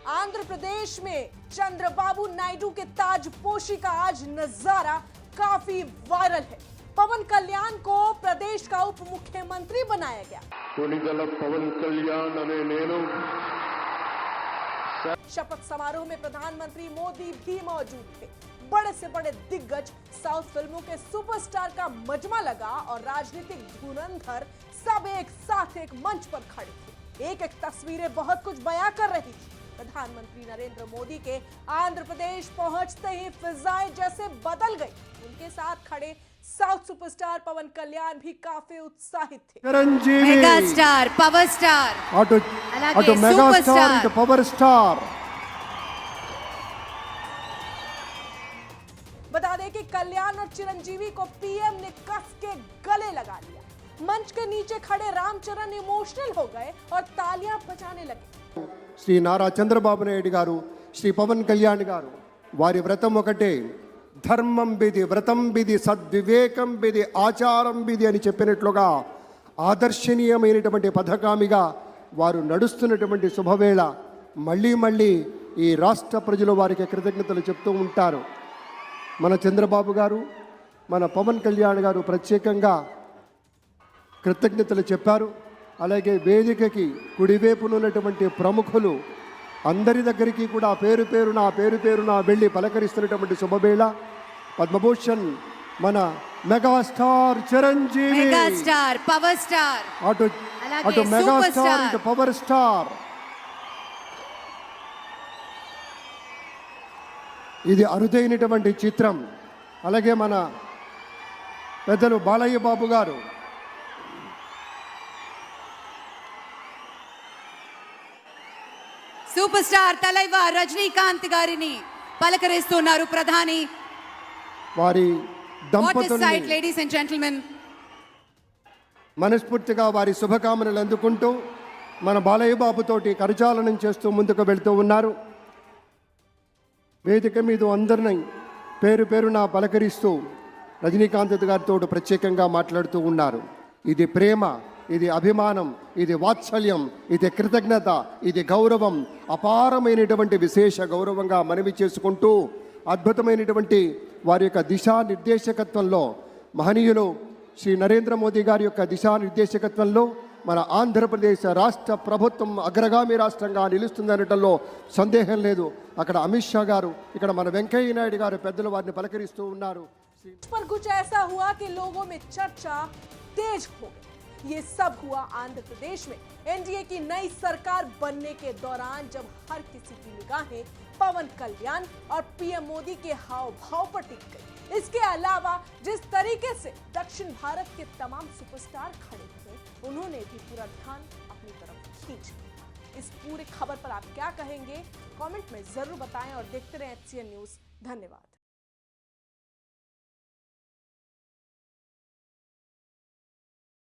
आंध्र प्रदेश में चंद्रबाबु नायडू के ताजपोशी का आज नजारा काफी वायरल है। पवन कल्याण को प्रदेश का उप मुख्यमंत्री बनाया गया। पवन कल्याण अने नेनु शपथ समारोह में प्रधानमंत्री मोदी भी मौजूद थे। बड़े से बड़े दिग्गज, साउथ फिल्मों के सुपरस्टार का मजमा लगा और राजनीतिक धुरंधर सब एक साथ एक मंच पर खड़े थे। एक एक तस्वीरें बहुत कुछ बयां कर रही थी। प्रधानमंत्री नरेंद्र मोदी के आंध्र प्रदेश पहुंचते ही फिजाएं जैसे बदल गई। उनके साथ खड़े साउथ सुपरस्टार पवन कल्याण भी काफी उत्साहित थे। मेगा स्टार, पवर स्टार, अटो mega star into power star. बता दें कि कल्याण और चिरंजीवी को पीएम ने कस के गले लगा लिया। मंच के नीचे खड़े रामचरण इमोशनल हो गए और तालियां बजाने लगे। శ్రీ నారా చంద్రబాబు నాయుడు గారు, శ్రీ పవన్ కళ్యాణ్ గారు, వారి వ్రతం ఒకటే, ధర్మం బిది, వ్రతం బిది, సద్వివేకం బిది, ఆచారం బిది అని చెప్పినట్లుగా ఆదర్శనీయమైనటువంటి పథకామిగా వారు నడుస్తున్నటువంటి శుభవేళ మళ్ళీ మళ్ళీ ఈ రాష్ట్ర ప్రజలు వారికి కృతజ్ఞతలు చెప్తూ ఉంటారు. మన చంద్రబాబు గారు, మన పవన్ కళ్యాణ్ గారు ప్రత్యేకంగా కృతజ్ఞతలు చెప్పారు. అలాగే వేదికకి కుడివైపునున్నటువంటి ప్రముఖులు అందరి దగ్గరికి కూడా పేరు పేరున వెళ్ళి పలకరిస్తున్నటువంటి శుభవేళ. పద్మభూషణ్ మన megastar Chiranjeevi, mega star, power star, అటు మెగాస్టార్ ఇటు పవర్ స్టార్. ఇది అరుదైనటువంటి చిత్రం. అలాగే మన పెద్దలు బాలయ్య బాబు గారు, సూపర్ స్టార్ తలైవర్ రజనీకాంత్ గారిని పలకరిస్తున్నారు ప్రధాని. వారి వాట్ ఇస్ దంపతుల్ని సైట్ లేడీస్ అండ్ జెంటిల్మెన్. మనస్ఫూర్తిగా వారి శుభకామనలు అందుకుంటూ మన బాలయ్య బాబుతోటి కరచాలనం చేస్తూ ముందుకు వెళ్తూ ఉన్నారు. వేదిక మీద అందరినీ పేరున పలకరిస్తూ రజనీకాంత్ గారితో ప్రత్యేకంగా మాట్లాడుతూ ఉన్నారు. ఇది ప్రేమ, ఇది అభిమానం, ఇది వాత్సల్యం, ఇది కృతజ్ఞత, ఇది గౌరవం, అపారమైనటువంటి విశేష గౌరవంగా మనవి చేసుకుంటూ అద్భుతమైనటువంటి వారి యొక్క దిశానిర్దేశకత్వంలో, మహనీయులు శ్రీ నరేంద్ర మోదీ గారి యొక్క దిశానిర్దేశకత్వంలో మన ఆంధ్రప్రదేశ్ రాష్ట్ర ప్రభుత్వం అగ్రగామి రాష్ట్రంగా నిలుస్తుందనటంలో సందేహం లేదు. అక్కడ అమిత్ షా గారు, ఇక్కడ మన వెంకయ్య నాయుడు గారు పెద్దలు వారిని పలకరిస్తూ ఉన్నారు. पर कुछ ऐसा हुआ कि लोगों में चर्चा तेज हो गई। ये सब हुआ आंध्र प्रदेश में एनडीए की नई सरकार बनने के दौरान, जब हर किसी की निगाहें पवन कल्याण और पीएम मोदी के हाव भाव पर टिक गई। इसके अलावा जिस तरीके से दक्षिण भारत के तमाम सुपरस्टार खड़े हुए, उन्होंने भी पूरा ध्यान अपनी तरफ खींच लिया। इस पूरी खबर पर आप क्या कहेंगे, कमेंट में जरूर बताएं और देखते रहें HCN न्यूज़। धन्यवाद।